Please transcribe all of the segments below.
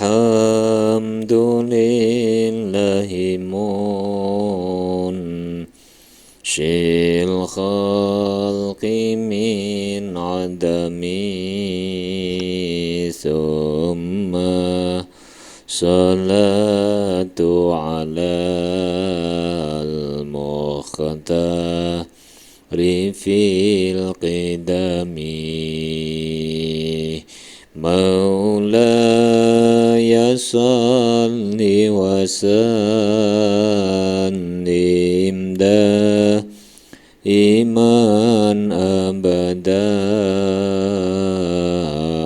Alhamdulillahi munshil khalqi min adami Thumma salatu ala al-mukhtari fil qidami Maulaya salli wa sallim iman abada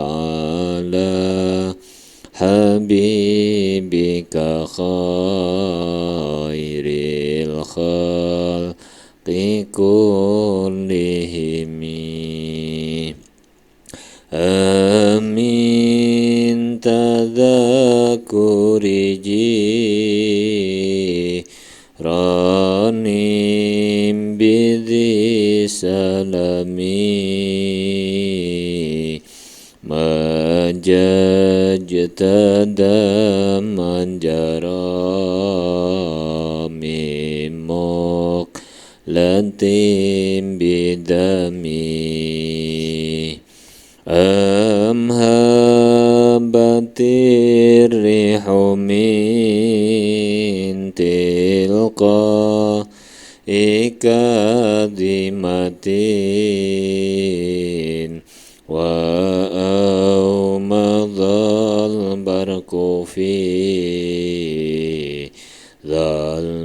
ala habibika khairil khalqi kullihimi Amin tadhakuri jiranim bidhi salami Majajtada manjara mimok latim bidami Amhabatir rihu min tilqa ikadimatin wa awmadhal barku fi dhalma'i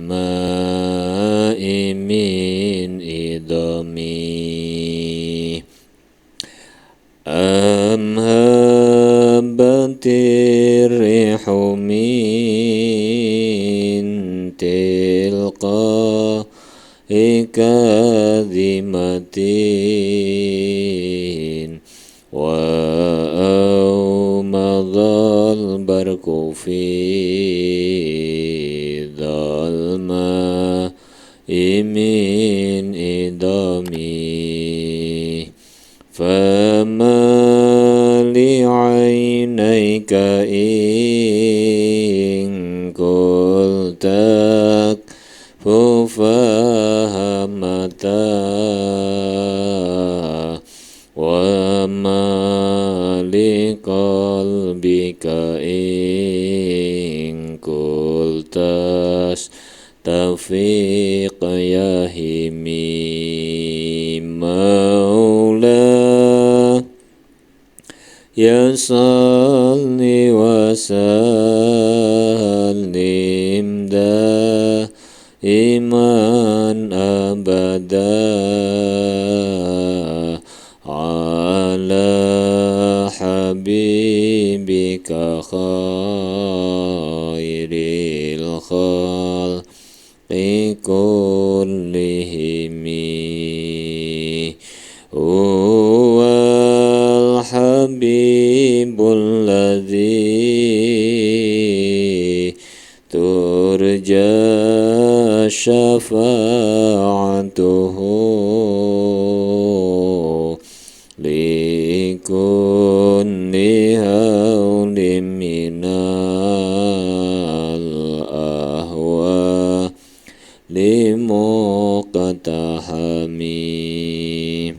min idami Amhabatir rihu min tilqa ikadimatin wa awmadhal barku fi dhalma'i min idami Fama li'ainayka in qultak fufahamata wa ma liqalbika in qultas tafiq yahimi maula Ya salli wa sallim iman abada ala habibika khairil khalqi kullihimi Wal habibul ladzi turja syafa'atuhu likulli hawlim minal ahwa limuqtahami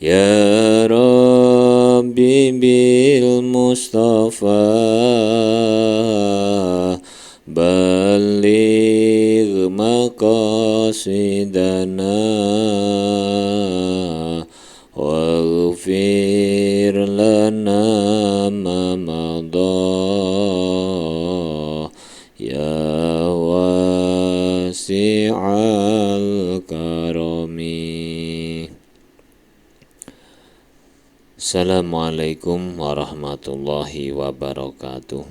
Ya Rabbi bil Mustafa Baligh maqasidana Waghfir lana ma madha Ya wasi'al karami Assalamualaikum warahmatullahi wabarakatuh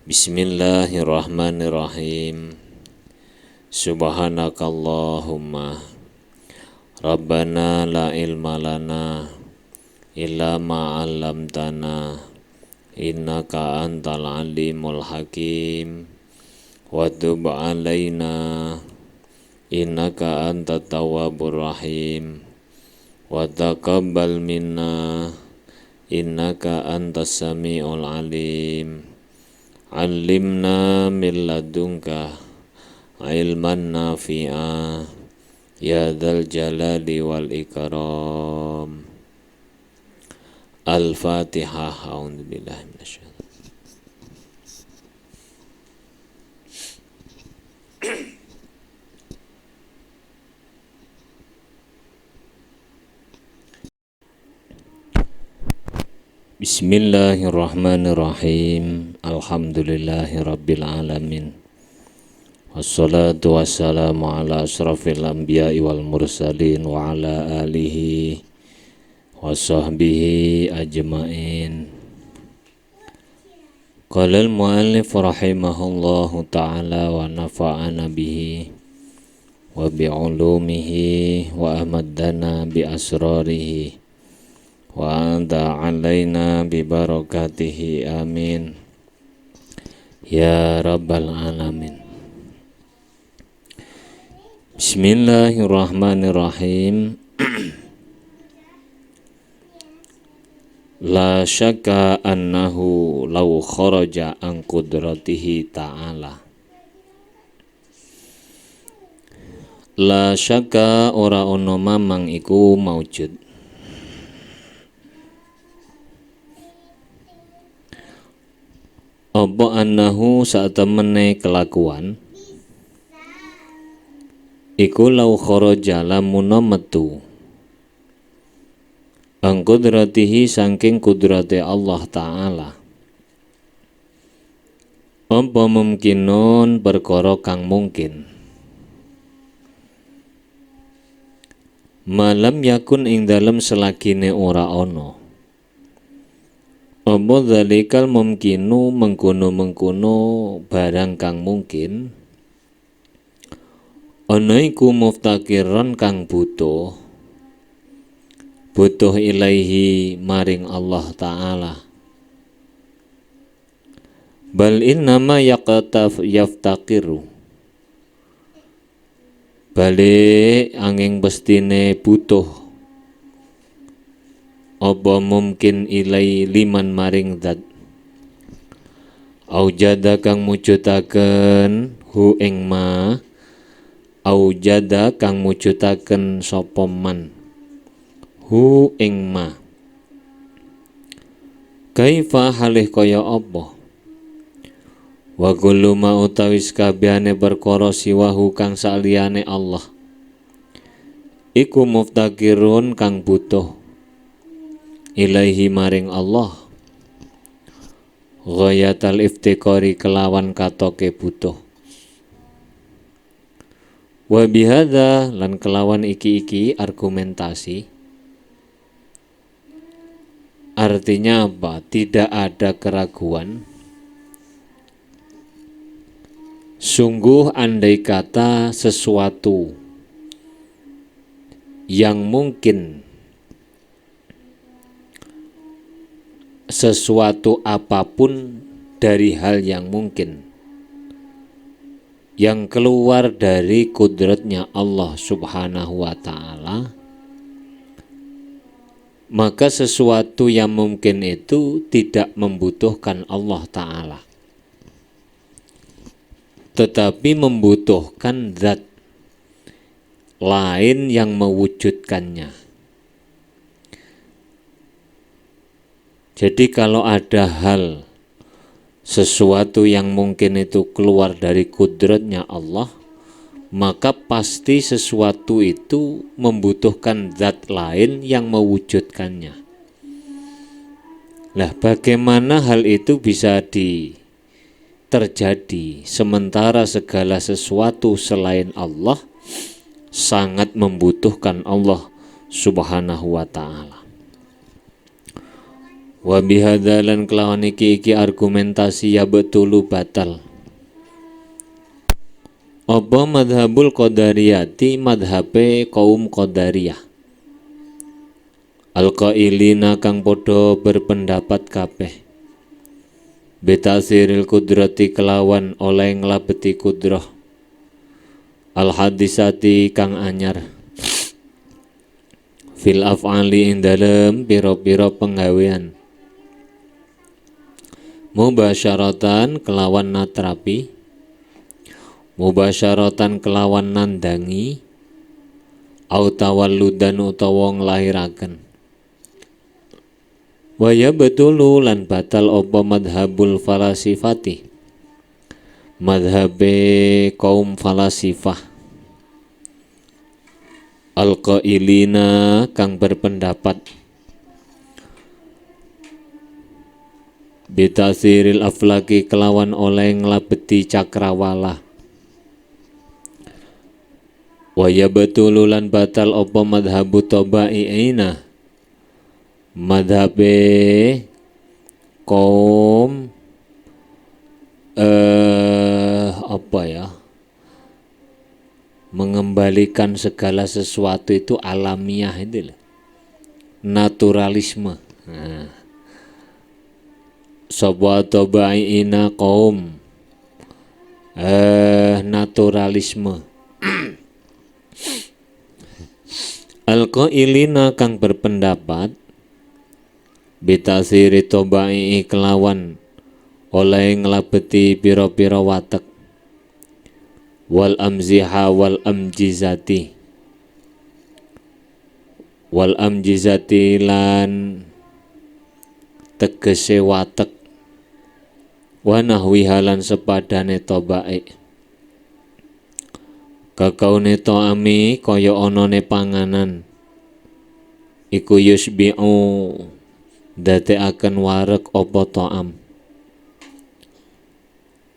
Bismillahirrahmanirrahim Subhanakallahumma Rabbana la ilma lana illa ma'allamtana innaka antal alimul hakim wa tub alaina innaka antat tawwabur rahim wa taqabbal minna innaka antas sami'ul alim. Allimna min ladunka ilman nafi'a ya dzal jalali wal ikram. Al-Fatihah. A'udzubillahi minasyaitonir rajim. Bismillahirrahmanirrahim. Alhamdulillahirabbil alamin. Wassalatu wassalamu ala asrafil anbiya'i wal mursalin wa ala alihi wa sahbihi ajma'in. Qala al-mu'allif rahimahullahu ta'ala wa nafa'ana bihi wa bi'ulumihi wa amaddana bi asrarihi wa anta alaina bi barakatihi amin ya rabbal alamin. Bismillahirrahmanirrahim. La syakka annahu law kharaja an qudratihi ta'ala. La syakka ora ono mamang iku maujud. Apa annahu saat temene kelakuan iku lau kharaja lamun metu ang kudratihi saking kudrate Allah Ta'ala. Apa mungkinon perkara kang mungkin malam yakun ing dalem selagine ora ono. Apa dzalikal mungkinu mengkono-mengkono barang kang mungkin ana iku muftakiran kang butuh ilaihi maring Allah Ta'ala. Bal innama yaftakiru balik angin bestine butuh apa mungkin ilai liman maring zat aujada kang mujudaken hu ing ma aujada kang mujudaken sapa man hu ing ma kaifa halih kaya apa wa kullu ma utawis kabehane perkara siwahu kang saliyane Allah iku muftakirun kang butuh ilaihi maring Allah ghayatal iftikari kelawan katoke butuh wa bihadza lan kelawan iki argumentasi. Artinya apa? Tidak ada keraguan. Sungguh andai kata sesuatu yang mungkin, sesuatu apapun dari hal yang mungkin yang keluar dari kudratnya Allah Subhanahu wa Ta'ala, maka sesuatu yang mungkin itu tidak membutuhkan Allah Ta'ala, tetapi membutuhkan zat lain yang mewujudkannya. Jadi kalau ada hal, sesuatu yang mungkin itu keluar dari kudratnya Allah, maka pasti sesuatu itu membutuhkan zat lain yang mewujudkannya. Lah bagaimana hal itu bisa terjadi sementara segala sesuatu selain Allah sangat membutuhkan Allah Subhanahu wa Ta'ala. Wa bihadzalan kelawan iki argumentasi ya betulu batal. Apa madhabul qadariyati madhabe kaum qadariyah. Al-qailina kang podo berpendapat kabeh. Betasiril kudrati kelawan oleh nglabeti kudrah. Al-hadisati kang anyar. Fil af'ali ing dalem pira-pira penggawean. mubasyaratan kelawan natrapi, mubasyaratan kelawan nandangi, au tawalludan utawa nglahiraken. Waya betulu lan batal apa madhabul falasifati, madhabe kaum falasifah, al-qailina kang berpendapat bitasiril aflaki kelawan oleh nglabeti cakrawala. Waya betululan batal apa madhabu tabai'ina, madhabe kaum mengembalikan segala sesuatu itu alamiah itu loh. Naturalisme. Nah, Soba tabai'ina kaum naturalisme. Al-qailina kang berpendapat bitasiri tabai'i kelawan oleh nglabeti pira-pira watek, wal amziha wal amjizati, wal amjizati lan tegese watek, wa nahwiha lan sepadane tabai. Kakaune ta'ami kaya anane panganan iku yusbi'u dadekaken wareg apa ta'am,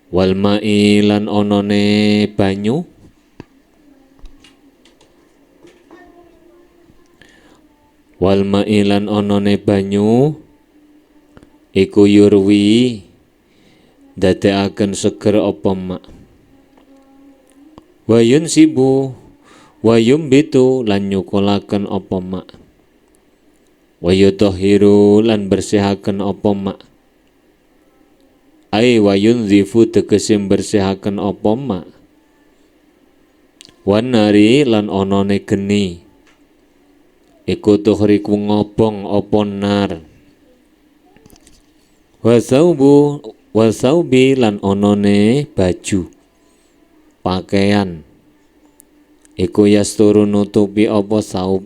wal ma'i lan anane banyu, wal ma'i lan anane banyu iku yurwi dadekaken seger apa mak, wayun sibu wayum bitu lan nyukulaken apa mak, wayutahhiru lan bersihaken apa mak, ai wayun zifu tegese bersihaken apa mak, wanari lan onone geni iku tuhriku ngobong apa nar, wasaubi lan onone baju pakaian iku yasturu nutupi apa saub,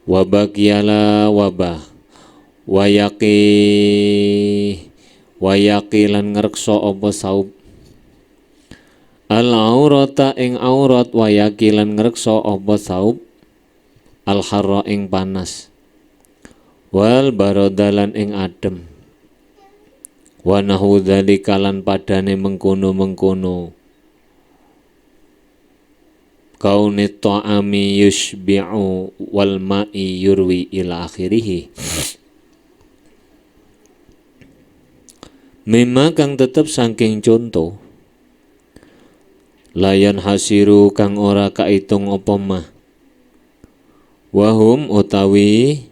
wabakiyala wabah wayaki lan ngrekso apa saub, al aurata ing aurat wayaki lan ngrekso apa saub, al harra ing panas, wal barodalan ing adem, wa nahu dzalika lan padane mengkono-mengkono, kauni ta'ami yushbi'u wal ma'i yurwi ila akhirih. Mimma kang tetep saking contoh layan hasiru kang ora kaitung apa mah, wahum utawi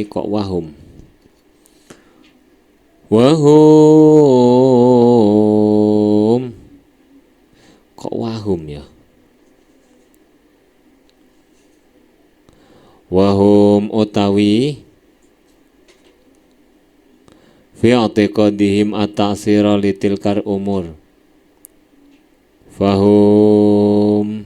kok wahum ya, wahum utawi fi i'tiqadihim at-ta'sira litilkar umur, fahum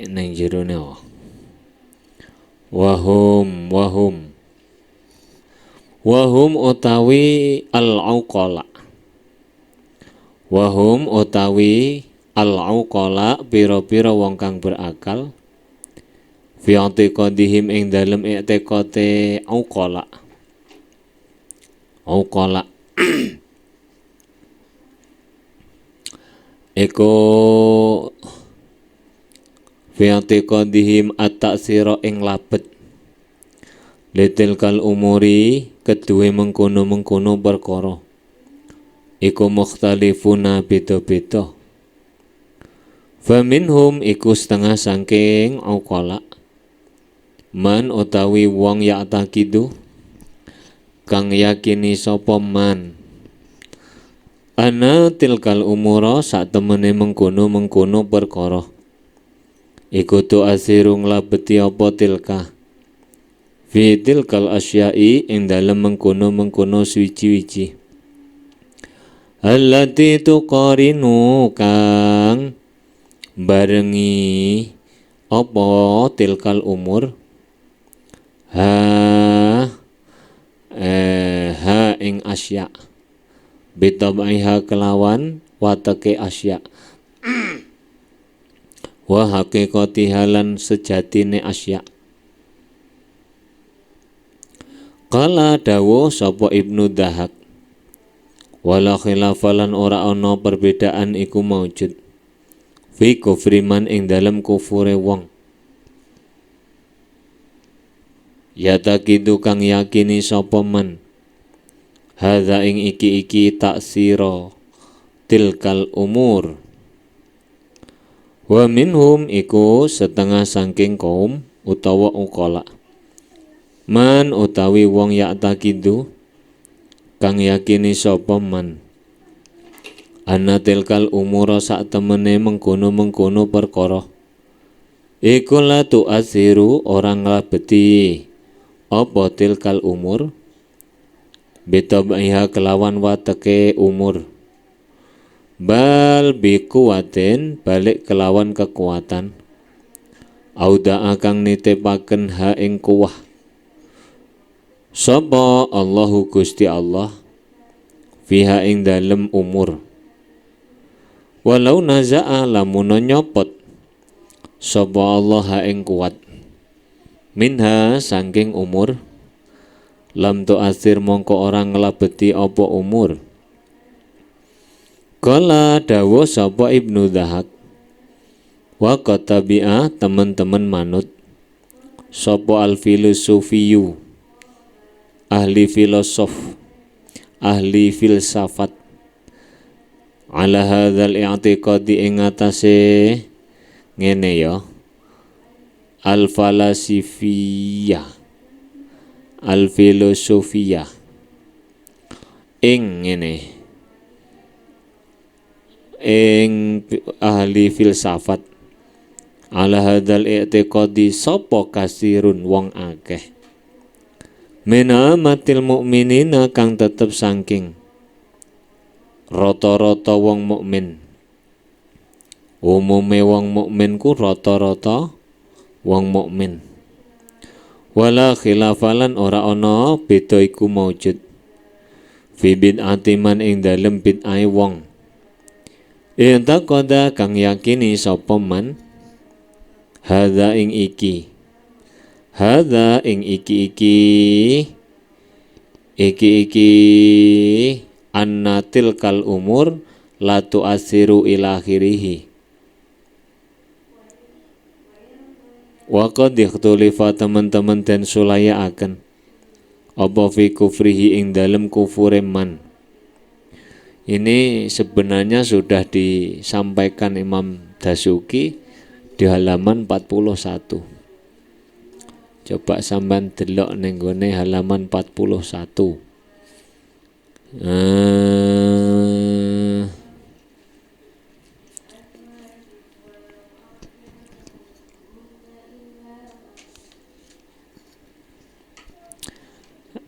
neng jerone wahum utawi al-auqala, wahum utawi al-auqala pira-pira wong kang berakal, fi i'tiqadihim ing dalem i'tiqate auqala eko fi i'tiqadihim at-ta'sira ing labet litilkal umuri kedue mengkono-mengkono perkara iku mukhtalifuna beda-beda, Faminhum iku setengah sangking uqala man utawi wong ya'taqidu kang yakini sapa man ana tilkal umura sak temene mengkono perkara iku tu asirung labeti apa tilka fi tilkal asyai ing dalem mengkono suci-wici allati tuqarinu kang barengi apa tilkal umur ha ing asya bitabaiha kelawan watake asya wa haqiqati halan sejatine asya. Qala dawu sapa Ibnu Dahak wala khilafalan ora ana perbedaan iku maujud fi kufri man ing dalem kufure wong yatakidu kang yakini sapa man hadza ing iki taksira tilkal umur wa minhum iku setengah sangking kaum utawa uqala man utawi wong yatakidu kang yakini sapa man ana tilkal umura sak temene mengkono perkara iku la tu'asiru orang nglabeti apa tilkal umur bitabaiha kelawan wateke umur bal bikuwatin balik kelawan kekuatan auda akang nitipaken ha ing kuwah sapa Allahu Gusti Allah fiha ing dalem umur walau naza'a lamun nyopot sapa Allah ha ing kuat minha sangking umur lam tu'asir mongko orang ngelabeti apa umur. Kala dawa sapa Ibnu Dahak wa qatabi'a teman-teman manut sapa al-filosofiyu ahli filosof ahli filsafat ala hadzal i'tiqadi ing atase ngene ya al-falasifiyah al-filosofiyah ing ngene ing ahli filsafat ala hadzal i'tiqadi sapa kasirun wong akeh menamatil mukminina kang tetep saking rata-rata wong mukmin umume wong mukmin ku rata-rata wong mukmin wala khilafalan ora ana beda iku maujud fi bid'ati man ing dalem bid'ahe wong enta koda kang yakini sapa man hadza ing iki anna tilkal umur la tu'asiru ila akhirih wa qad ikhtulifa teman-teman dan sulaya akan apa fi kufrihi ing dalem kufure man. Ini sebenarnya sudah disampaikan Imam Dasuki di halaman 41. Coba sampean delok ning gone halaman 41.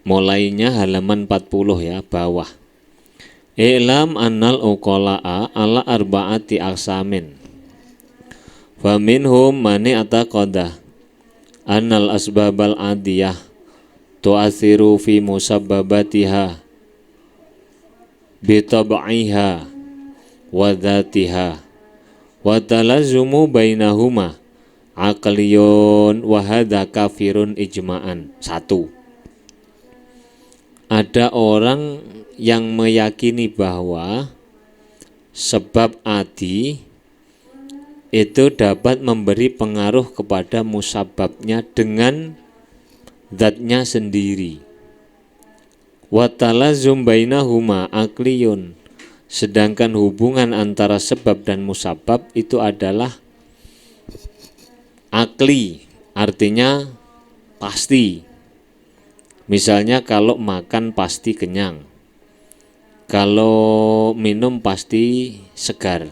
Mulainya halaman 40 ya, bawah. I'lam annal uqala'a ala arba'ati aqsamin. Faminhum mani ataqadah annal asbabal adiyah tu'athiru fi musabbabatiha bitab'iha wa dhatiha wa talazumu bainahuma aqliyun wa hadha kafirun ijma'an. 1. Ada orang yang meyakini bahwa sebab adi itu dapat memberi pengaruh kepada musababnya dengan zatnya sendiri. Wa talazum bainahuma akliyun, Sedangkan hubungan antara sebab dan musabab itu adalah akli, artinya pasti. Misalnya kalau makan pasti kenyang, kalau minum pasti segar,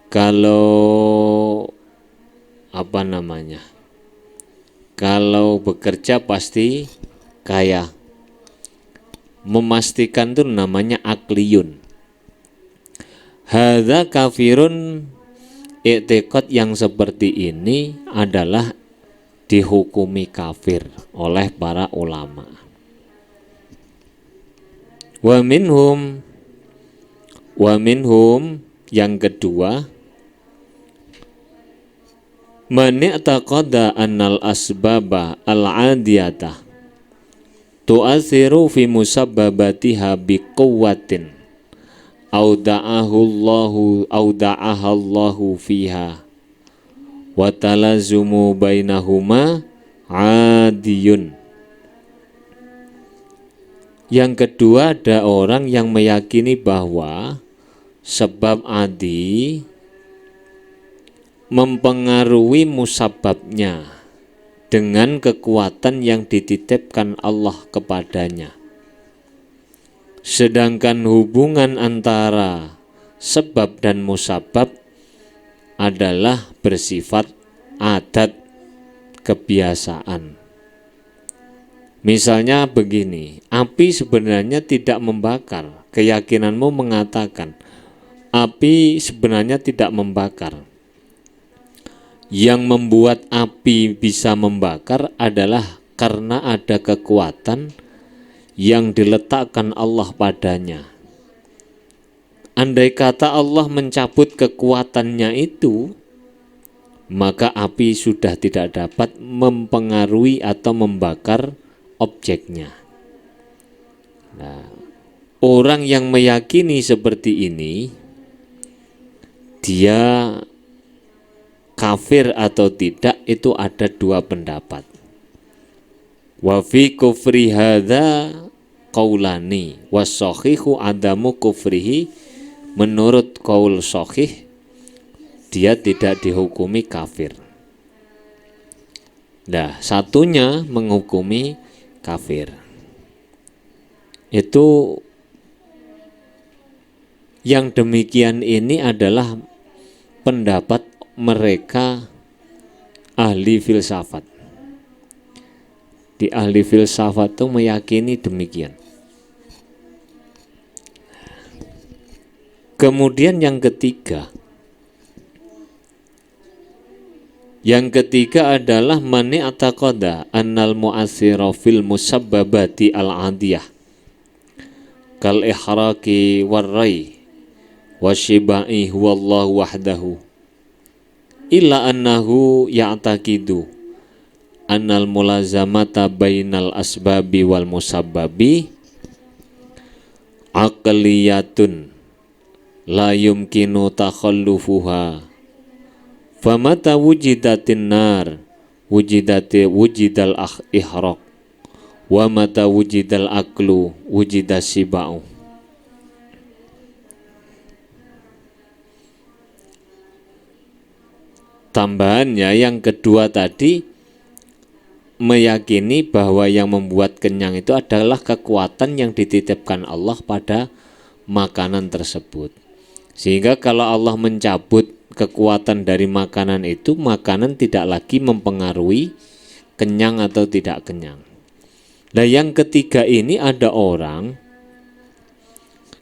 kalau kalau bekerja pasti kaya. Memastikan itu namanya akliyun. Hadza kafirun, i'tiqad yang seperti ini adalah dihukumi kafir oleh para ulama. Wa minhum yang kedua, man i'taqada annal asbaba al-'adiyatah tu'athiru fi musabbabatiha biquwwatin auda'ahallahu fiha wa talazumu bainahuma adiyun. Yang kedua, ada orang yang meyakini bahwa sebab adi mempengaruhi musababnya dengan kekuatan yang dititipkan Allah kepadanya. Sedangkan hubungan antara sebab dan musabab adalah bersifat adat, kebiasaan. Misalnya begini, api sebenarnya tidak membakar. Keyakinanmu mengatakan api sebenarnya tidak membakar. Yang membuat api bisa membakar adalah karena ada kekuatan yang diletakkan Allah padanya. Andai kata Allah mencabut kekuatannya itu, maka api sudah tidak dapat mempengaruhi atau membakar objeknya. Nah, orang yang meyakini seperti ini, dia kafir atau tidak itu ada dua pendapat. Wa fi kufri hadza qaulani was-shahihu adamu kufrihi. Menurut qaul shahih, dia tidak dihukumi kafir. Nah, satunya menghukumi kafir. Itu yang demikian ini adalah pendapat mereka ahli filsafat. Di ahli filsafat itu meyakini demikian. Kemudian yang ketiga adalah mani ataqada annal mu'assira fil musabbabati al-'adiyah kal ihraqi warrai wasyibai huwallahu wahdahu illa annahu ya'taqidu annal mulazamata bainal asbabi wal musabbabi aqliyatun la yumkinu takhallufuha famata wujidatin nar wujidal ihraq wa mata wujidal aklu wujidas sibau. Tambahannya yang kedua tadi meyakini bahwa yang membuat kenyang itu adalah kekuatan yang dititipkan Allah pada makanan tersebut. Sehingga kalau Allah mencabut kekuatan dari makanan itu, makanan tidak lagi mempengaruhi kenyang atau tidak kenyang. Nah, yang ketiga ini ada orang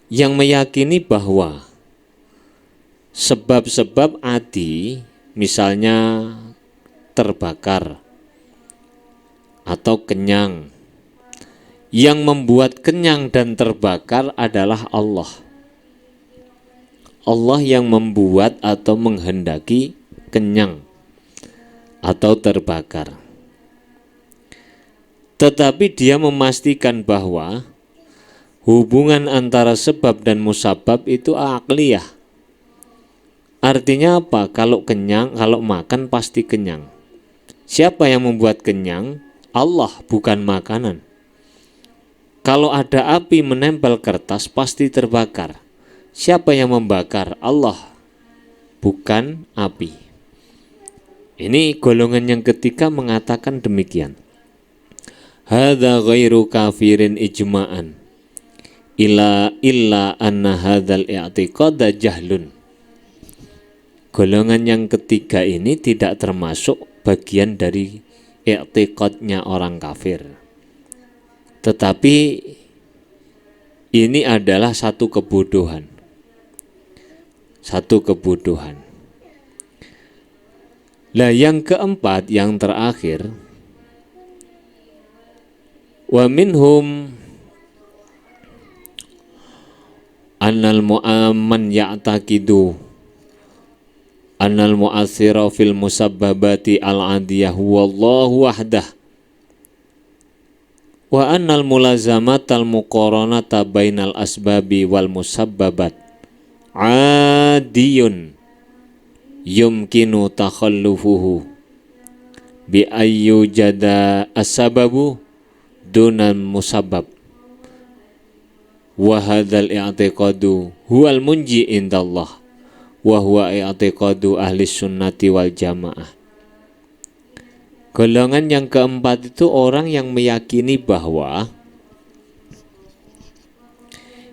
yang meyakini bahwa sebab-sebab adi, misalnya terbakar atau kenyang, yang membuat kenyang dan terbakar adalah Allah. Allah yang membuat atau menghendaki kenyang atau terbakar. Tetapi dia memastikan bahwa hubungan antara sebab dan musabab itu akliyah. Artinya apa? Kalau kenyang, kalau makan pasti kenyang. Siapa yang membuat kenyang? Allah, bukan makanan. Kalau ada api menempel kertas pasti terbakar. Siapa yang membakar? Allah, bukan api. Ini golongan yang ketiga mengatakan demikian. Hadza ghairu kafirin ijma'an illa anna hadzal i'tiqada jahlun. Golongan yang ketiga ini tidak termasuk bagian dari i'tiqadnya orang kafir. Tetapi ini adalah satu kebodohan. Satu kebodohan. Lah yang keempat, yang terakhir, wa minhum annal mu'amman ya'taqidu annal mu'assira fil musabbabati al-adiyah wallahu wahdah wa annal mulazamatal muqaranata bainal asbabi wal musabbabat adiyun yumkinu takhallufuhu bi ayyujada as-sababu dunan musabbab wa hadzal i'tiqadu huwal munji indallah wa huwa i'tiqadu ahli sunnati wal jamaah. Golongan yang keempat itu orang yang meyakini bahwa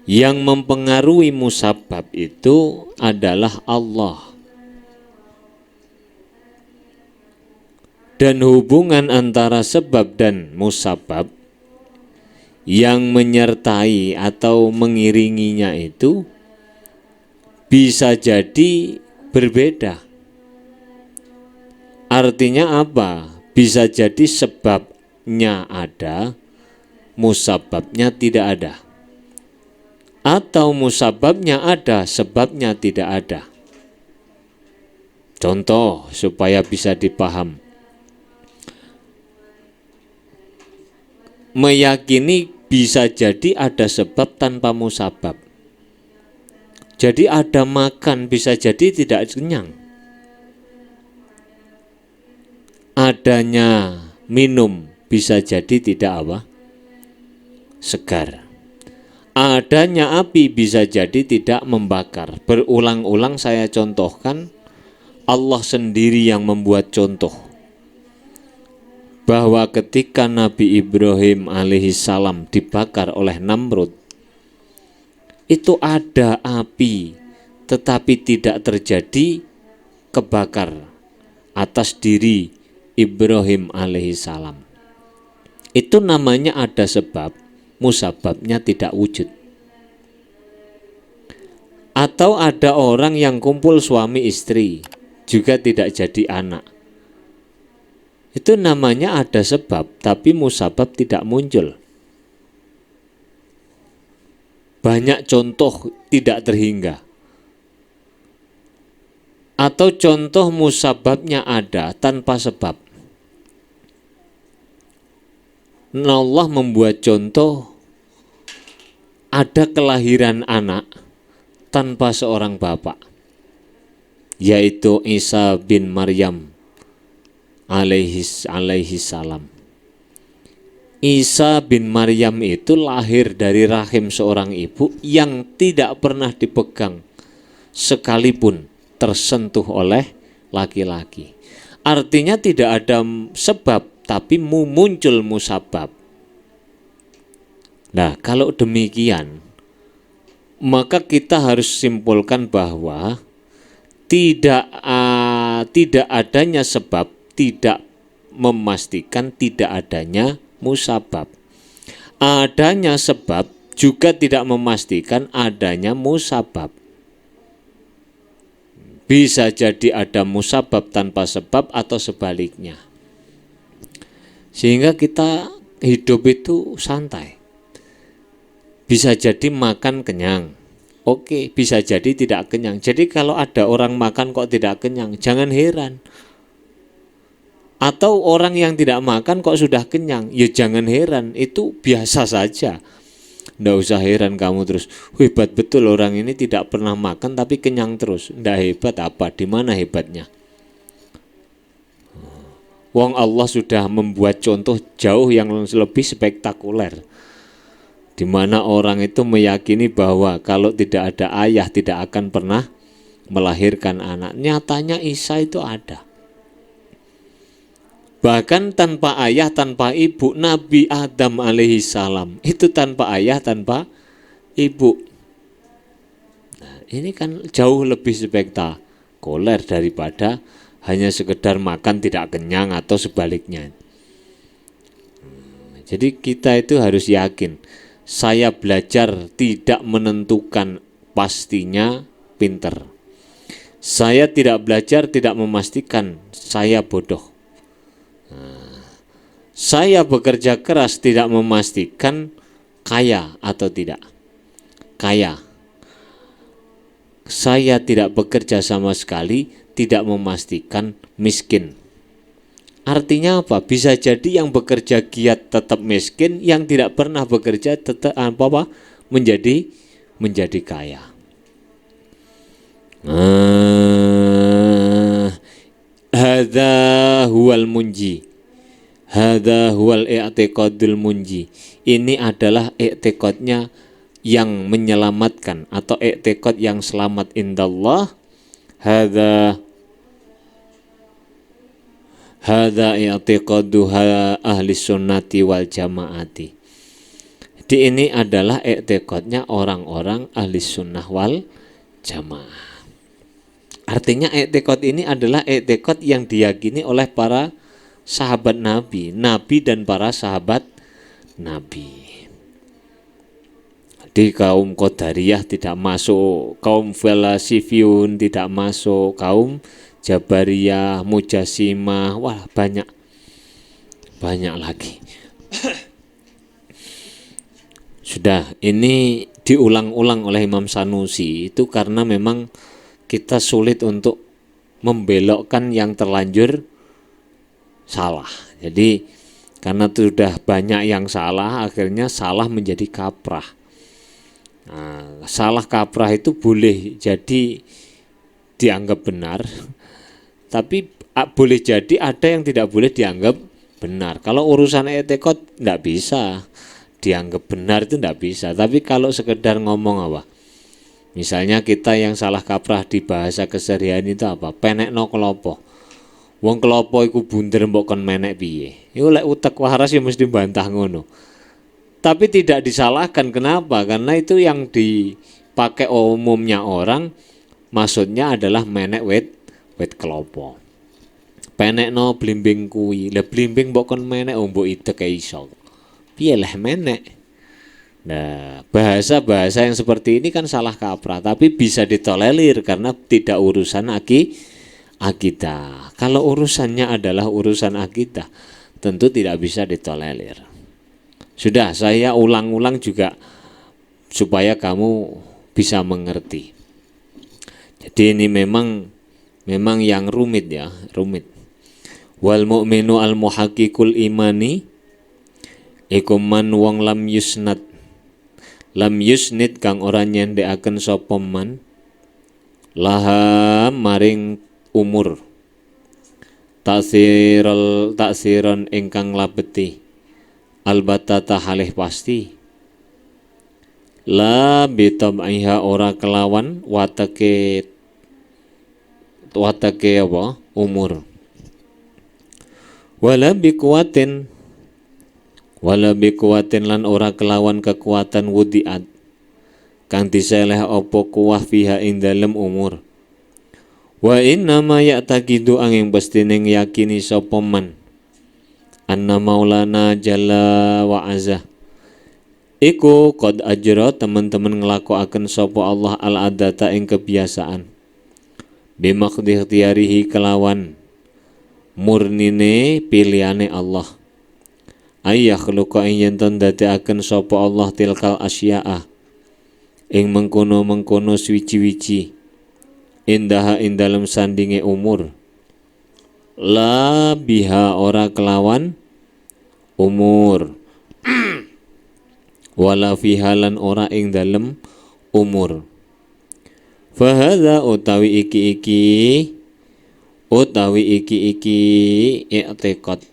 yang mempengaruhi musabbab itu adalah Allah, dan hubungan antara sebab dan musabbab yang menyertai atau mengiringinya itu bisa jadi berbeda. Artinya apa? Bisa jadi sebabnya ada, musabbabnya tidak ada. Atau musabbabnya ada, sebabnya tidak ada. Contoh supaya bisa dipaham. Meyakini bisa jadi ada sebab tanpa musabbab. Jadi ada makan bisa jadi tidak kenyang. Adanya minum bisa jadi tidak apa? Segar. Adanya api bisa jadi tidak membakar. Berulang-ulang saya contohkan, Allah sendiri yang membuat contoh. Bahwa ketika Nabi Ibrahim alaihissalam dibakar oleh Namrud, itu ada api, tetapi tidak terjadi kebakar atas diri Ibrahim alaihissalam. Itu namanya ada sebab, musabbabnya tidak wujud. Atau ada orang yang kumpul suami istri, juga tidak jadi anak. Itu namanya ada sebab, tapi musabbab tidak muncul. Banyak contoh tidak terhingga. Atau contoh musabbabnya ada tanpa sebab. Allah membuat contoh ada kelahiran anak tanpa seorang bapak, yaitu Isa bin Maryam alaihi salam. Isa bin Maryam itu lahir dari rahim seorang ibu yang tidak pernah dipegang sekalipun tersentuh oleh laki-laki. Artinya tidak ada sebab tapi muncul musabbab. Nah, kalau demikian maka kita harus simpulkan bahwa tidak adanya sebab tidak memastikan tidak adanya musabbab. Adanya sebab juga tidak memastikan adanya musabbab. Bisa jadi ada musabbab tanpa sebab atau sebaliknya. Sehingga kita hidup itu santai. Bisa jadi makan kenyang. Oke, bisa jadi tidak kenyang. Jadi kalau ada orang makan kok tidak kenyang, jangan heran. Atau orang yang tidak makan kok sudah kenyang, ya jangan heran, itu biasa saja. Nggak usah heran kamu terus, hebat betul orang ini tidak pernah makan tapi kenyang terus. Nggak hebat apa, di mana hebatnya? Wong Allah sudah membuat contoh jauh yang lebih spektakuler. di mana orang itu meyakini bahwa kalau tidak ada ayah tidak akan pernah melahirkan anak. Nyatanya Isa itu ada. Bahkan tanpa ayah, tanpa ibu, Nabi Adam alaihi salam itu tanpa ayah, tanpa ibu. Nah, ini kan jauh lebih spektakuler daripada hanya sekedar makan tidak kenyang atau sebaliknya. Jadi kita itu harus yakin, saya belajar tidak menentukan pastinya pinter. Saya tidak belajar tidak memastikan saya bodoh. Saya bekerja keras tidak memastikan kaya atau tidak kaya. Saya tidak bekerja sama sekali tidak memastikan miskin. Artinya apa? Bisa jadi yang bekerja giat tetap miskin, yang tidak pernah bekerja tetap menjadi kaya. Hadza huwal munji. Hadza huwal i'tiqadul munji. Ini adalah i'tiqadnya yang menyelamatkan atau i'tiqad yang selamat indallah. Hadza i'tiqadu ahli sunnati wal jamaati. Jadi ini adalah i'tiqadnya orang-orang ahli sunnah wal jamaah. Artinya i'tiqad ini adalah i'tiqad yang diyakini oleh para sahabat Nabi, Nabi dan para sahabat Nabi. Jadi kaum Qadariyah tidak masuk, kaum Falasifiyun tidak masuk, kaum Jabariyah, Mujassimah, wah banyak lagi. Sudah, ini diulang-ulang oleh Imam Sanusi itu karena memang kita sulit untuk membelokkan yang terlanjur salah. Jadi karena sudah banyak yang salah, akhirnya salah menjadi kaprah. Nah, salah kaprah itu boleh jadi dianggap benar, tapi boleh jadi ada yang tidak boleh dianggap benar. Kalau urusan i'tiqad tidak bisa dianggap benar, itu tidak bisa. Tapi kalau sekedar ngomong apa, misalnya kita yang salah kaprah di bahasa keseharian itu apa? Penekno kelopo. Wong kelopo iku bunder mbok kon menek piye? Iku lek utek waras ya mesti bantah ngono. Tapi tidak disalahkan, kenapa? Karena itu yang dipakai umumnya orang, maksudnya adalah menek wit kelopo. Penekno blimbing kuwi. Lah blimbing mbok kon menek mbok idek iso. Piye lah menek? Nah, bahasa-bahasa yang seperti ini kan salah kaprah, tapi bisa ditolerir karena tidak urusan akidah. Kalau urusannya adalah urusan akidah, tentu tidak bisa ditolerir. Sudah, saya ulang-ulang juga supaya kamu bisa mengerti. Jadi ini memang yang rumit ya, rumit. Wal mu'minu al muhaqqiqul imani iku man wong lam yusnad kang ora nyendhekaken sapa man laha maring umur taksiron ingkang labeti albatata halih pasti la bitamaiha ora kelawan watake apa umur wala bikuatin lan ora kelawan kekuatan wudiat kang diseleh apa kuwah fiha ing dalem umur. Wa inna ma ya'taqidu angin pastine yakini sapa man anna maulana jalla wa azza iku qad ajra teman-teman nglakokaken sapa Allah al adata ing kebiasaan bimakdi ikhtiyarihi kelawan murnine pilihane Allah ayah khluqa ing yen dadekaken sapa Allah tilkal asya'a ing mengkono suwi-wiji indaha ing dalem sandinge umur la biha ora kelawan umur wala fihalan ora ing dalem umur fahadha utawi iki i'tiqad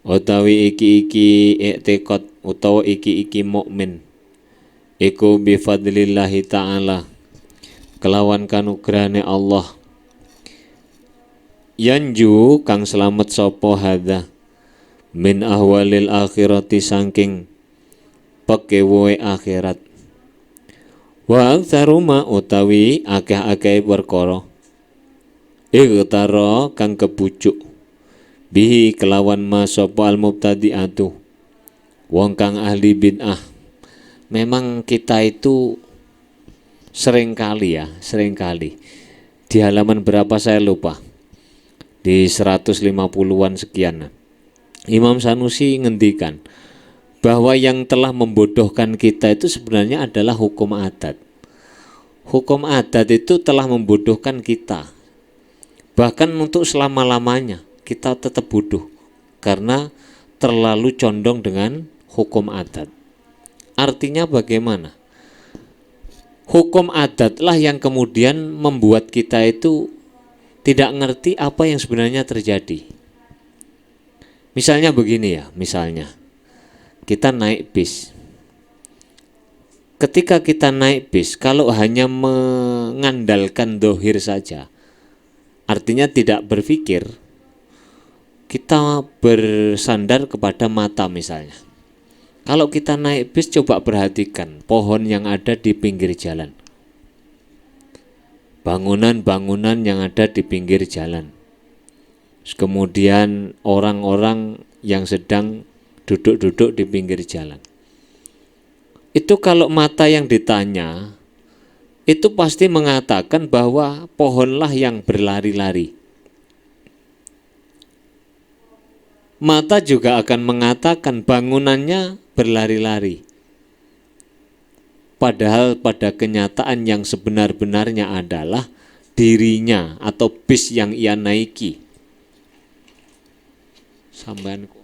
utawi iki i'tiqad utawa iki mukmin iku bifadlillahi ta'ala kelawan kanugrahane Allah yanju kang selamat sapa hadza min ahwalil akhirati saking pekewoe akhirat wa aktsaruma utawi akeh-akeh perkara igtara kang kebujuk bihi kelawan ma sapa al mubtadi'atu wong kang ahli bid'ah. Memang kita itu seringkali di halaman berapa saya lupa, di 150-an sekian, Imam Sanusi ngendikan bahwa yang telah membodohkan kita itu sebenarnya adalah hukum adat. Hukum adat itu telah membodohkan kita. Bahkan untuk selama-lamanya kita tetap bodoh karena terlalu condong dengan hukum adat. Artinya bagaimana? Hukum adatlah yang kemudian membuat kita itu tidak ngerti apa yang sebenarnya terjadi. Misalnya begini ya, misalnya kita naik bis. Ketika kita naik bis, kalau hanya mengandalkan dohir saja, artinya tidak berpikir, kita bersandar kepada mata misalnya. Kalau kita naik bis, coba perhatikan pohon yang ada di pinggir jalan, bangunan-bangunan yang ada di pinggir jalan, kemudian orang-orang yang sedang duduk-duduk di pinggir jalan. Itu kalau mata yang ditanya, itu pasti mengatakan bahwa pohonlah yang berlari-lari. Mata juga akan mengatakan bangunannya berlari-lari. Padahal pada kenyataan yang sebenar-benarnya adalah dirinya atau bis yang ia naiki. Sambaanku.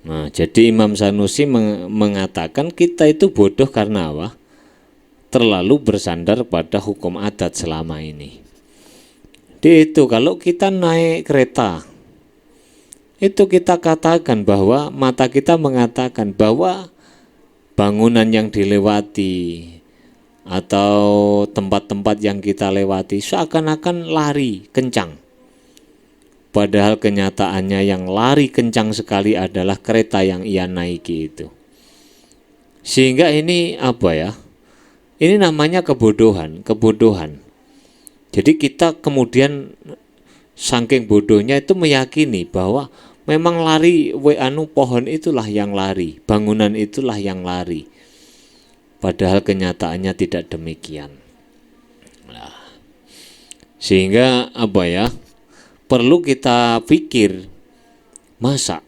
Nah, jadi Imam Sanusi mengatakan kita itu bodoh karena apa? Terlalu bersandar pada hukum adat selama ini. Itu kalau kita naik kereta, itu kita katakan bahwa mata kita mengatakan bahwa bangunan yang dilewati atau tempat-tempat yang kita lewati seakan-akan lari kencang. Padahal kenyataannya yang lari kencang sekali adalah kereta yang ia naiki itu. Sehingga ini apa ya? Ini namanya kebodohan. Jadi kita kemudian saking bodohnya itu meyakini bahwa memang lari pohon itulah yang lari, bangunan itulah yang lari. Padahal kenyataannya tidak demikian. Nah, sehingga apa ya? Perlu kita pikir, masa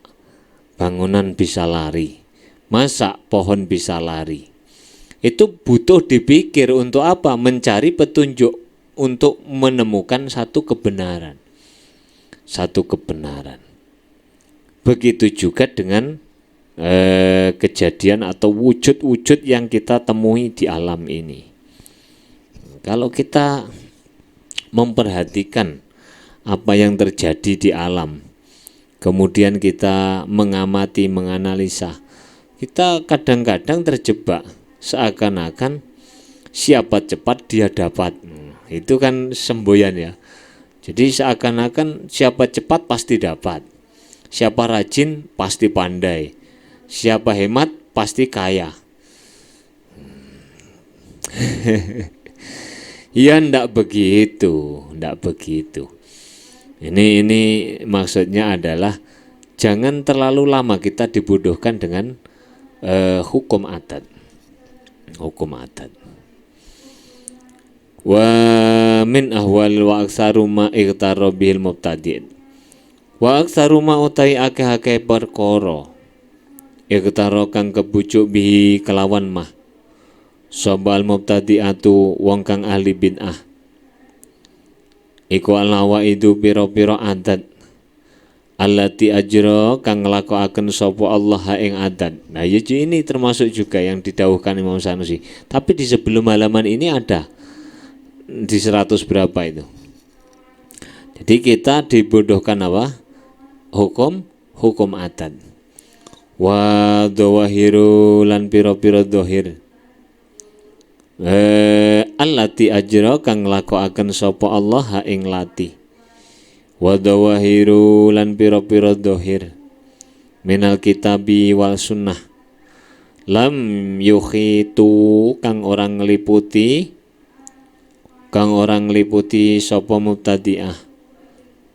bangunan bisa lari? Masa pohon bisa lari? Itu butuh dipikir untuk apa? Mencari petunjuk untuk menemukan satu kebenaran. Begitu juga dengan kejadian atau wujud-wujud yang kita temui di alam ini. Kalau kita memperhatikan apa yang terjadi di alam, kemudian kita mengamati, menganalisa, kita kadang-kadang terjebak seakan-akan siapa cepat dia dapat. Itu kan semboyan ya. Jadi seakan-akan siapa cepat pasti dapat, siapa rajin pasti pandai, siapa hemat pasti kaya. Ya ndak begitu. Ini maksudnya adalah jangan terlalu lama kita dibodohkan dengan hukum adat. Wa min ahwal wa aksaru ma igtara bil mubtadi'. Wa aksaru ma utai akeh-akeh perkara igtara kang kebujuk bihi kelawan mah sobal mubtadi'atu wong kang ahli bid'ah. Iku alawa itu pira-pira adat allati ajra kang nglakokaken sapa Allah ing adat. Nah, ya ini termasuk juga yang didhawuhkan Imam Sanusi. Tapi di sebelum halaman ini ada di 100 berapa itu. Jadi kita dibodohkan apa? hukum adat. Wa dhawahiru lan pira-pira dhahir allati ajra kang nglakokaken sapa Allah ha ing lati. Wa dhawahiru lan pira-pira dhahir minal kitabi wal sunnah lam yukhitu kang orang ngliputi sapa mubtadi'ah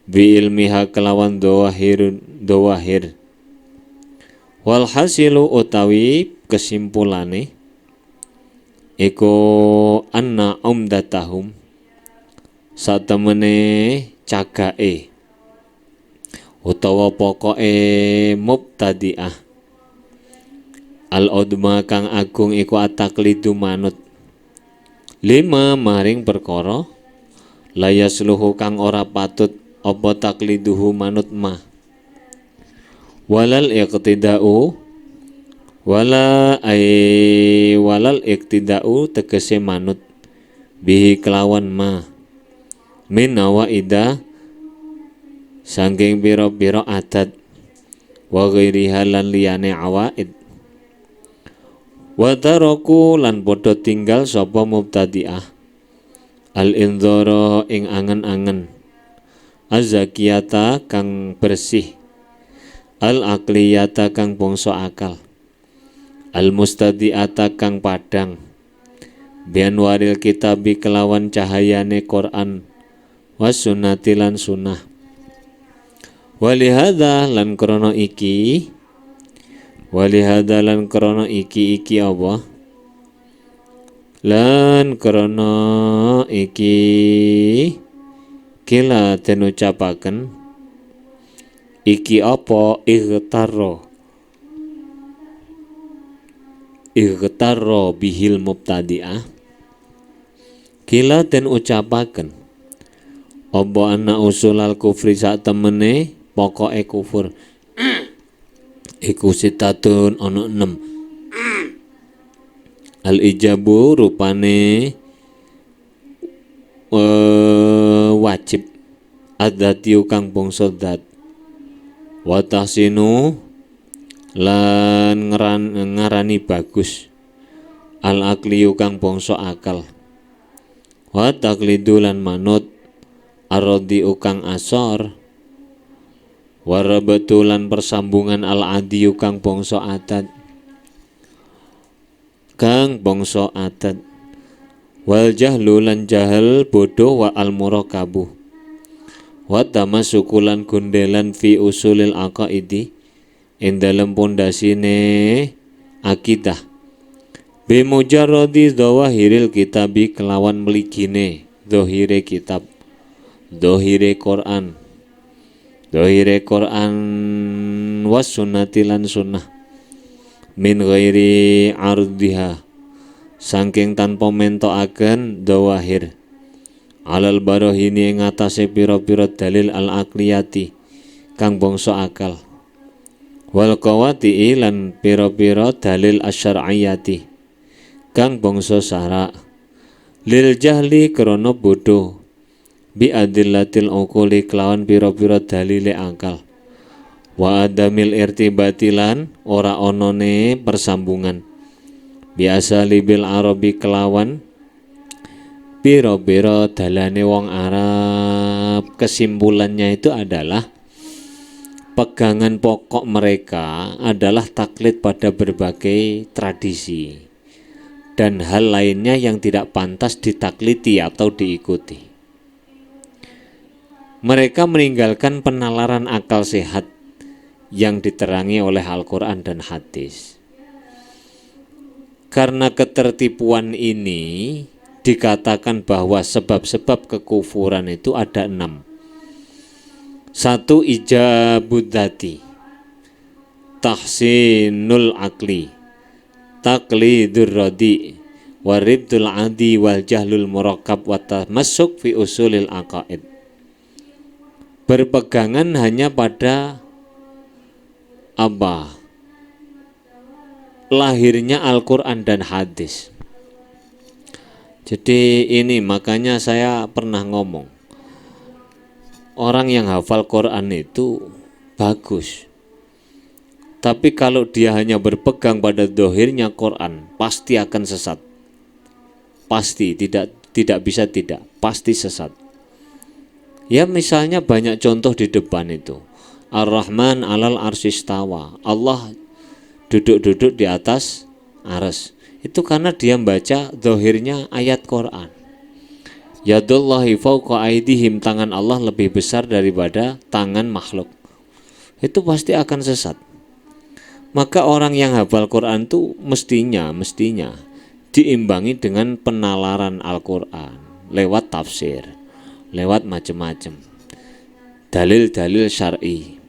bi ilmiha kelawan dhawahir. Walhasilu utawi kesimpulane iku anna umdatahum satemene cagake utawa pokoke mubtadi'ah al-udma kang agung iku ataklidu manut lima maring perkara layasluhu kang ora patut apa takliduhu manut ma walal iqtida'u tegese manut bihi kelawan ma min nawaida sangking pira-pira adat wa ghairiha lan liyane awaid wa taraku lan padha tinggal sapa mubtadi'ah al indhara ing angen-angen az-zakiyata kang bersih al-aqliyata kang bangsa akal al-mustadi'ata kang padang bian waril kitabi kelawan cahayane Quran was sunnati lan sunnah walihada lan krana iki apa lan krana iki kila den ucapaken iki apa igtarro bihil mubtadi'ah kila den ucapaken apa anna usulal kufri sak temene pokoke kufur iku sitatun ana 6 al ijabu rupane wajib adzati kang bangsa zat wa tahsinu lan ngarani bagus al aqliyu kang bangsa akal wa taqlidu lan manut aradi kang asor wa rabatu lan persambungan al adiyu kang bangsa adat wal jahlu lan jahal bodoh wa al murakabu wa tamasukulan gundelan fi usulil aqaidi ing dalem pondasine akidah bi mujarradi dzawahiril kitabi kelawan mligine zahire kitab zahire Quran was sunnati lan sunnah min ghairi ardiha saking tanpa mentokaken dzawahir alal barahini ing atase pira-pira dalil al aqliyati kang bangsa akal wal qawati lan pira-pira dalil asyar'iyati kang bangsa syara lil jahli krana bodho bi adillatil uquli kelawan pira-pira dalile akal wa adamil irtibatilan ora onone persambungan biasa libil arabi kelawan pira-pira dalane wong Arab. Kesimpulannya itu adalah pegangan pokok mereka adalah taklid pada berbagai tradisi dan hal lainnya yang tidak pantas ditakliti atau diikuti. Mereka meninggalkan penalaran akal sehat yang diterangi oleh Al-Quran dan hadis. Karena ketertipuan ini dikatakan bahwa sebab-sebab kekufuran itu ada 6. 1. Ijabuddati, tahsinul akli, taqlidur radi, waribdul adi wal jahlul murakkab wa tamassuk fi usulil aqaid. Berpegangan hanya pada apa? Lahirnya Al-Quran dan hadis. Jadi ini makanya saya pernah ngomong, orang yang hafal Quran itu bagus. Tapi kalau dia hanya berpegang pada dohirnya Quran, pasti akan sesat. Pasti, tidak bisa tidak, pasti sesat. Ya misalnya banyak contoh di depan itu. Ar-Rahman 'alal arsyistawa. Allah duduk-duduk di atas arsy. Itu karena dia membaca dohirnya ayat Quran. Yadullahi fawqa aidihim, tangan Allah lebih besar daripada tangan makhluk. Itu pasti akan sesat. Maka orang yang hafal Quran itu mestinya diimbangi dengan penalaran Al-Quran lewat tafsir, lewat macam-macam dalil-dalil syar'i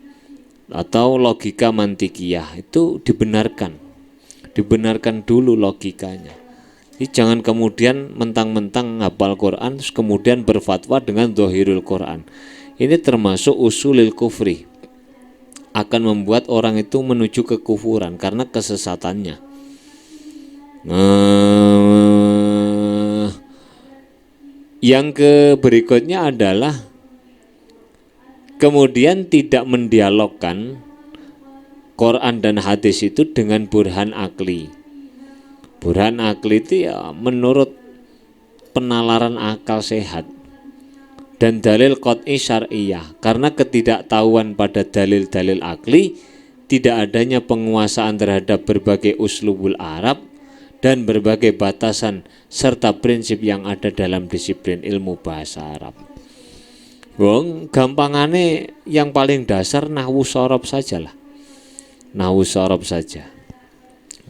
atau logika mantikiyah, itu dibenarkan dulu logikanya. Jadi jangan kemudian mentang-mentang hafal Quran terus kemudian berfatwa dengan dohirul Quran. Ini termasuk usulil kufri, akan membuat orang itu menuju kekufuran karena kesesatannya. Yang berikutnya adalah kemudian tidak mendialogkan Quran dan hadis itu dengan burhan akli. Burhan akli itu ya menurut penalaran akal sehat dan dalil qat'i syar'iyah. Karena ketidaktahuan pada dalil-dalil akli, tidak adanya penguasaan terhadap berbagai uslubul Arab dan berbagai batasan serta prinsip yang ada dalam disiplin ilmu bahasa Arab. Wong gampangane yang paling dasar nahwu sorob sajalah. Nahwu sorob saja.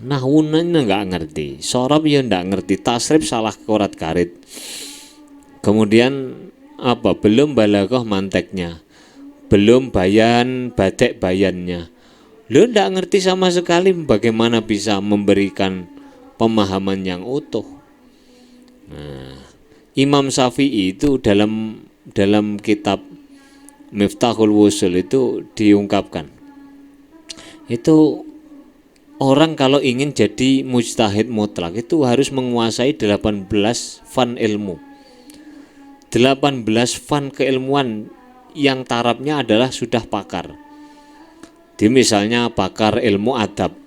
Nahwunya nggak ngerti, sorob ya nggak ngerti, tasrif salah korat karit. Kemudian belum balaghah manteknya, belum bayan batek bayannya. Lo ndak ngerti sama sekali, bagaimana bisa memberikan pemahaman yang utuh. Nah, Imam Syafi'i itu dalam kitab Miftahul Wusul itu diungkapkan. Itu orang kalau ingin jadi mujtahid mutlak itu harus menguasai 18 fan ilmu. 18 fan keilmuan yang tarafnya adalah sudah pakar. Di misalnya pakar ilmu adab.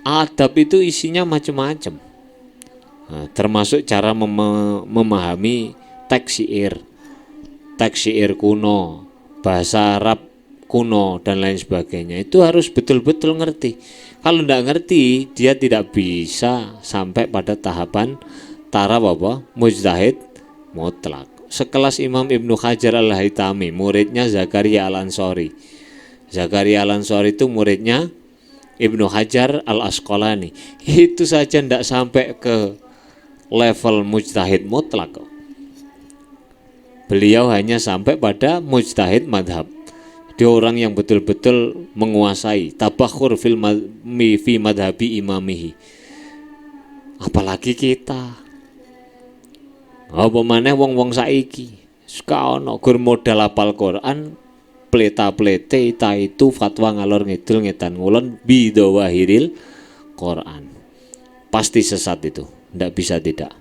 Adab itu isinya macam-macam. Nah, termasuk cara memahami teks syair kuno, bahasa Arab kuno dan lain sebagainya. Itu harus betul-betul ngerti. Kalau tidak ngerti, dia tidak bisa sampai pada tahapan taraf mujtahid mutlak. Sekelas Imam Ibnu Hajar Al-Haytami, muridnya Zakaria Al-Ansori. Zakaria Al-Ansori itu muridnya Ibnu Hajar Al-Asqalani. Itu saja tidak sampai ke level mujtahid mutlak. Beliau hanya sampai pada mujtahid madhab. Dia orang yang betul-betul menguasai tabakhur fi madhabi imamihi. Apalagi kita. Apa maneh wong-wong saiki suka ono gur modal apal Quran, pleta-plete itu fatwa ngalor ngidul ngetan ngulon bidawahiril Quran. Pasti sesat itu, ndak bisa tidak.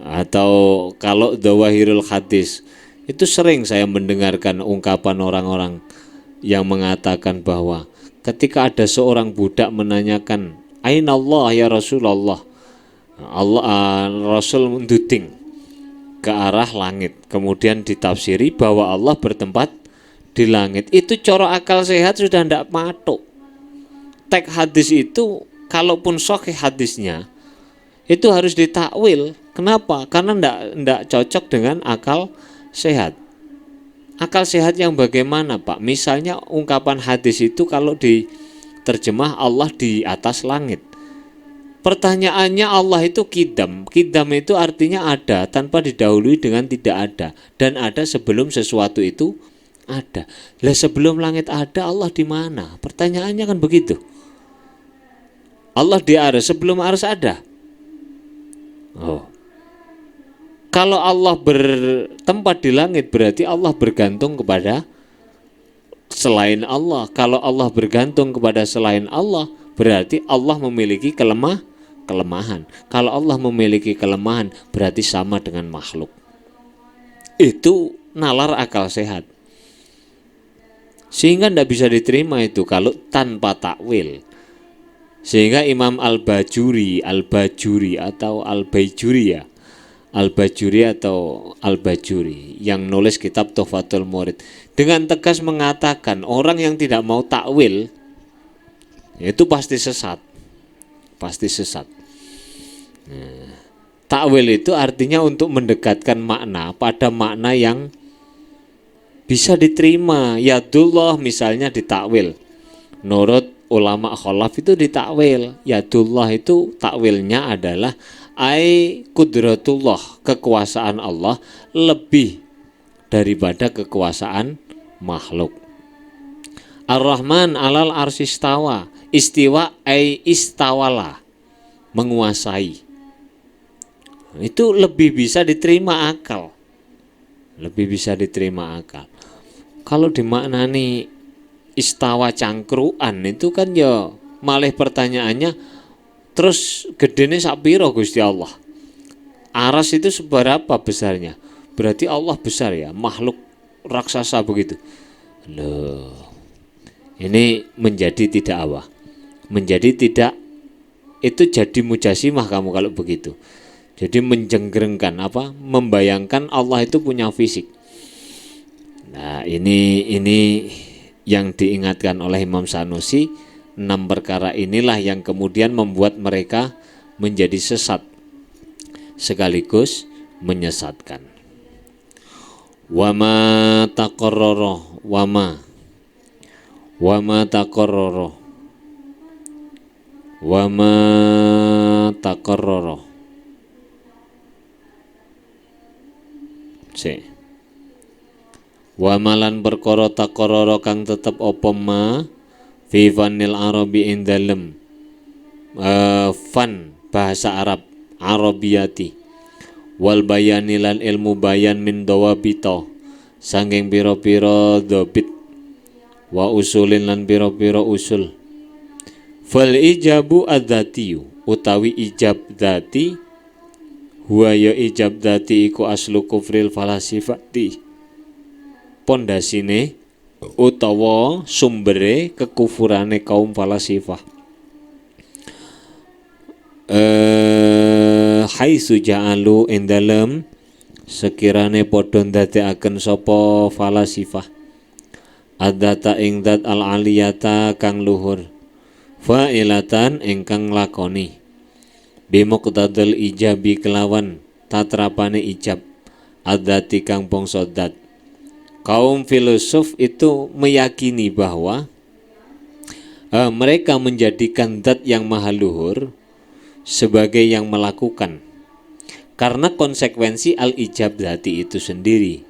Atau kalau dawahirul hadis, itu sering saya mendengarkan ungkapan orang-orang yang mengatakan bahwa ketika ada seorang budak menanyakan Aina Allah ya Rasulullah, Rasul menduding ke arah langit, kemudian ditafsiri bahwa Allah bertempat di langit. Itu cara akal sehat sudah tidak matuk. Teks hadis itu kalaupun sahih hadisnya itu harus ditakwil. Kenapa? Karena tidak cocok dengan akal sehat. Akal sehat yang bagaimana, Pak? Misalnya ungkapan hadis itu kalau diterjemah Allah di atas langit. Pertanyaannya Allah itu kidam. Kidam itu artinya ada tanpa didahului dengan tidak ada, dan ada sebelum sesuatu itu ada. Lah sebelum langit ada, Allah di mana? Pertanyaannya kan begitu. Allah di arsy, sebelum arsy ada. Oh. Kalau Allah bertempat di langit berarti Allah bergantung kepada selain Allah. Kalau Allah bergantung kepada selain Allah berarti Allah memiliki kelemahan. Kalau Allah memiliki kelemahan berarti sama dengan makhluk. itu nalar akal sehat. Sehingga tidak bisa diterima itu kalau tanpa takwil. Sehingga Imam Al-Bajuri atau Al-Baijuri ya, Al-Bajuri atau Al-Bajuri yang nulis kitab Tuhfatul Murid dengan tegas mengatakan orang yang tidak mau takwil itu pasti sesat. Pasti sesat. Nah, takwil itu artinya untuk mendekatkan makna pada makna yang bisa diterima. Yadullah misalnya ditakwil. Menurut ulama khalaf itu ditakwil. Yadullah itu takwilnya adalah kudratullah, kekuasaan Allah lebih daripada kekuasaan makhluk. Ar-Rahman alal arsistawa, istiwa istawala, menguasai. Itu lebih bisa diterima akal. Lebih bisa diterima akal. Kalau dimaknani istawa cangkruan itu kan ya malah pertanyaannya terus gedene sak piro Gusti Allah? Aras itu seberapa besarnya? Berarti Allah besar ya, makhluk raksasa begitu. Loh. Ini menjadi tidak apa? Menjadi tidak, itu jadi mujasimah kamu kalau begitu. Jadi menjenggrengkan apa? Membayangkan Allah itu punya fisik. Nah, ini yang diingatkan oleh Imam Sanusi. 6 perkara inilah yang kemudian membuat mereka menjadi sesat sekaligus menyesatkan. Wama taqarrara wama taqarrara wa malan perkara taqarrara kang tetep apa ma fi fanil arabi ing dalem fan bahasa Arab arabiyati wal bayani lan ilmu bayan min dawabita sanging pira-pira dobit wa usulin lan pira-pira usul. Fal ijabu adzatiyu utawi ijab dzati huwa ya ijab dzati iku aslu kufril falasifati, pondasine utawa sumbere kekufurane kaum falasifah. Haitsu ja'alu ing dalem sekirane padha ndadekaken sapa falasifah adata ing dat al aliyata kang luhur fa'ilatan ingkang lakoni bimuqtadal ijabi kelawan tatrapane ijab adati kang bangsa dat. Kaum filosof itu meyakini bahwa mereka menjadikan dat yang maha luhur sebagai yang melakukan karena konsekuensi al-ijab dzati itu sendiri.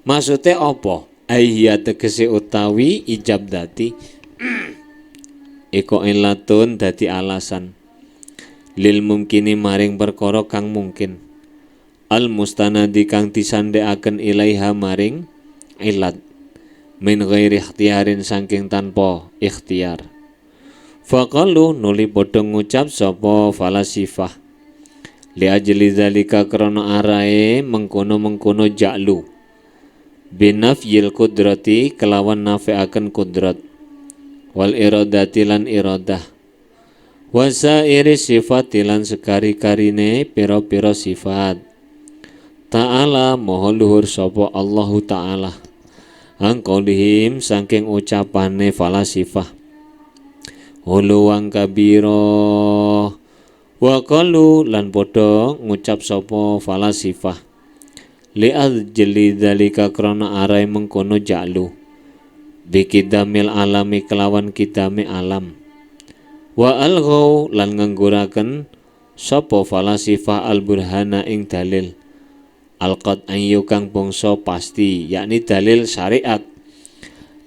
Maksudnya apa? Ayya tegese utawi ijab dzati iko illatun dadi alasan lil mungkini maring perkara kang mungkin al mustanadi kang disandhekaken ilaiha maring ilat min ghairi ikhtiarin saking tanpa ikhtiar. Faqalu nuli padha ngucap sapa falasifah li ajli zalika krana arae mengkono-mengkono ja'lu binafyil kudrati kelawan nafi'aken kudrat wal iradati lan iradah wasairi sifat lan sekari-karine pira-pira sifat. Ta'ala moho luhur sapa Allahu Ta'ala angqolihim saking ucapane falasifah huluwang kabiro wa qalu lan padha ngucap sapa falasifah li ajli dzalika krana arai mengkono ja'lu bikidamil alami kelawan kidame alam wa alghau lan ngangguraken sapa falasifah al burhana ing dalil alqat ayu kang bangsa pasti yakni dalil syariat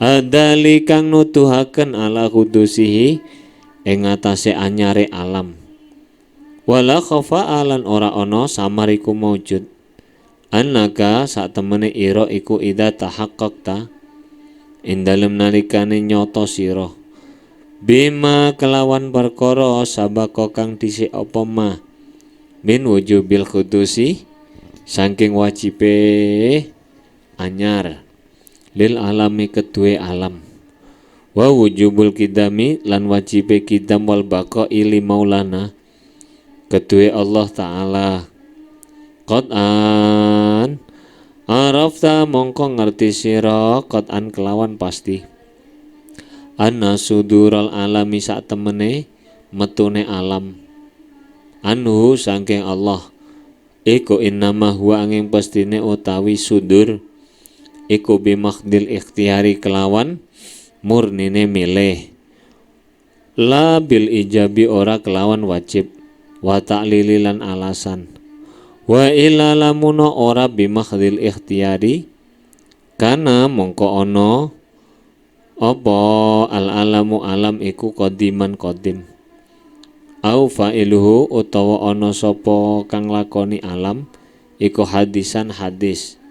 adali kang nuduhaken ala kudusihi ing atase anyare alam wala khafa alan ora ana samariku maujud annaka sak temene ira iku ida tahaqqaqta ing dalem nalikane nyoto sira bima kelawan perkara sabaka kang dhisik apa ma min wujubil kudusi saking wajibe anyar lil alami kedue alam wa wujubul kidami lan wajibe kidam wal baqa ili maulana kedue Allah Ta'ala qad'an arafta mongko ngerti sira qad'an kelawan pasti anna sudural alami sak temene metune alam anhu saking Allah iku innama huwa angin pastine utawi sudur iku bimakdil ikhtiari kelawan murnine milih la bil ijabi ora kelawan wajib wa ta'lili lan alasan wa illa lamuna ora bimakdil ikhtiari kana mongko ono apa al alamu alam iku qadiman qadim au fa'iluhu utawa ono sapa kang lakoni alam iku hadisan hadis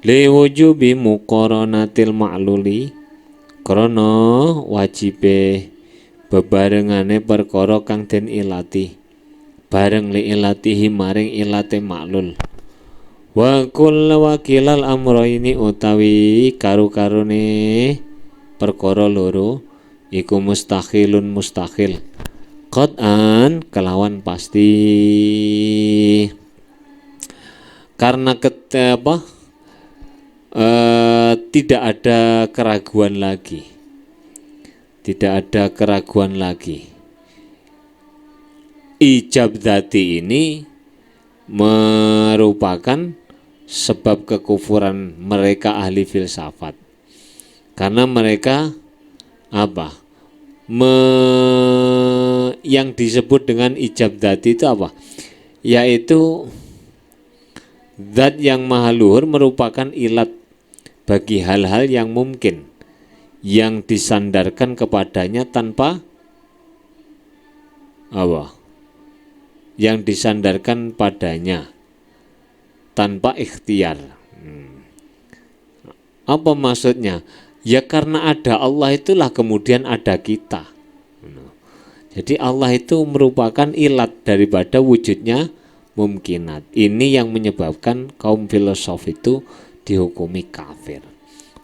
li wujubi muqaranatil ma'luli krana wajibe bebarengane perkara kang den ilati bareng li ilatihi maring ilate maklul wa kullu wakilal amrayni utawi karu-karune perkara loro iku mustahilun mustahil qad'an kelawan pasti karena tidak ada keraguan lagi. Tidak ada keraguan lagi. Ijab dzati ini merupakan sebab kekufuran mereka ahli filsafat. Karena mereka apa? Yang disebut dengan ijab dzati itu apa? Yaitu zat yang maha luhur merupakan ilat bagi hal-hal yang mungkin yang disandarkan kepadanya tanpa apa? Yang disandarkan padanya tanpa ikhtiar. Apa maksudnya? Ya karena ada Allah itulah kemudian ada kita. Jadi Allah itu merupakan ilat daripada wujudnya mumkinat. Ini yang menyebabkan kaum filosof itu dihukumi kafir.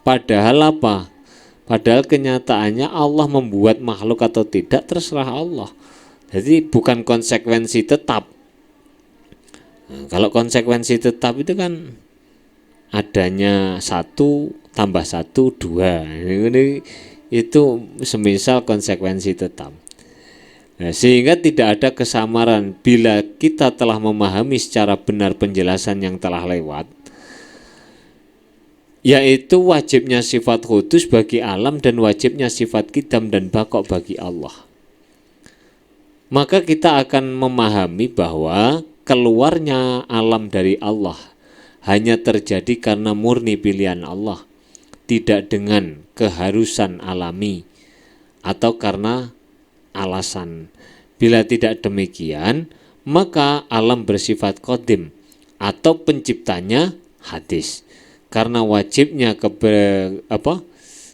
Padahal apa? Padahal kenyataannya Allah membuat makhluk atau tidak terserah Allah. Jadi bukan konsekuensi tetap. Nah, kalau konsekuensi tetap itu kan adanya 1 tambah 1 2. Ini itu semisal konsekuensi tetap. Nah, sehingga tidak ada kesamaran bila kita telah memahami secara benar penjelasan yang telah lewat, yaitu wajibnya sifat kudus bagi alam dan wajibnya sifat qidam dan baqa bagi Allah. Maka kita akan memahami bahwa keluarnya alam dari Allah hanya terjadi karena murni pilihan Allah, tidak dengan keharusan alami atau karena alasan. Bila tidak demikian, maka alam bersifat qadim atau penciptanya hadis. Karena wajibnya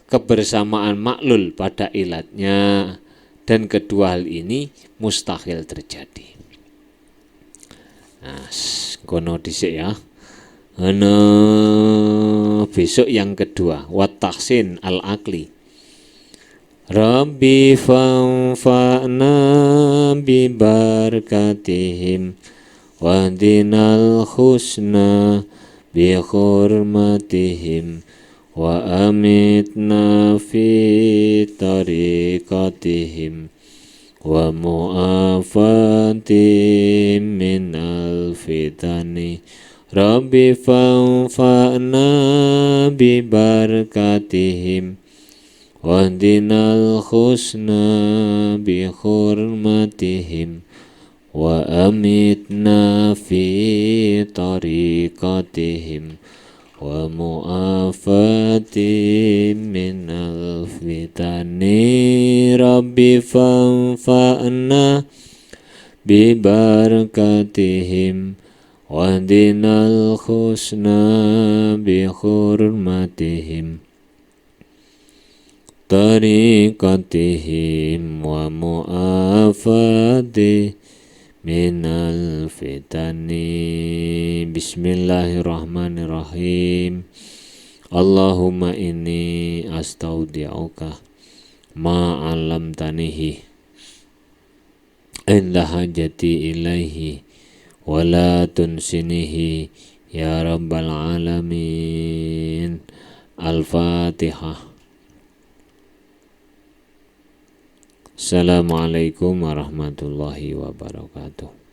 kebersamaan maklul pada ilatnya, dan kedua hal ini mustahil terjadi. Nah, kono dhisik ya. Besok yang kedua, wat tahsin al akli. Rabbi fanfa'na bi barakatihim wahdinal husna bi hurmatihim wa amitna fi tariqatihim wa mu'afatim min al-fitani. Rabbi fanfa'na bi barakatihim wahdinal husna bi hurmatihim wa amitna fi tariqatihim wa mu'afatim minal fitani. Rabbi fanfa'na bi barakatihim wahdinal husna bi hurmatihim tariqatihim wa mu'afati minal fitani. Bismillahirrahmanirrahim. Allahumma inni astaudi'uka ma 'allamtanihi inda hajati ilaihi wa la tunsinihi ya rabbal alamin. Al-Fatihah. Assalamualaikum warahmatullahi wabarakatuh.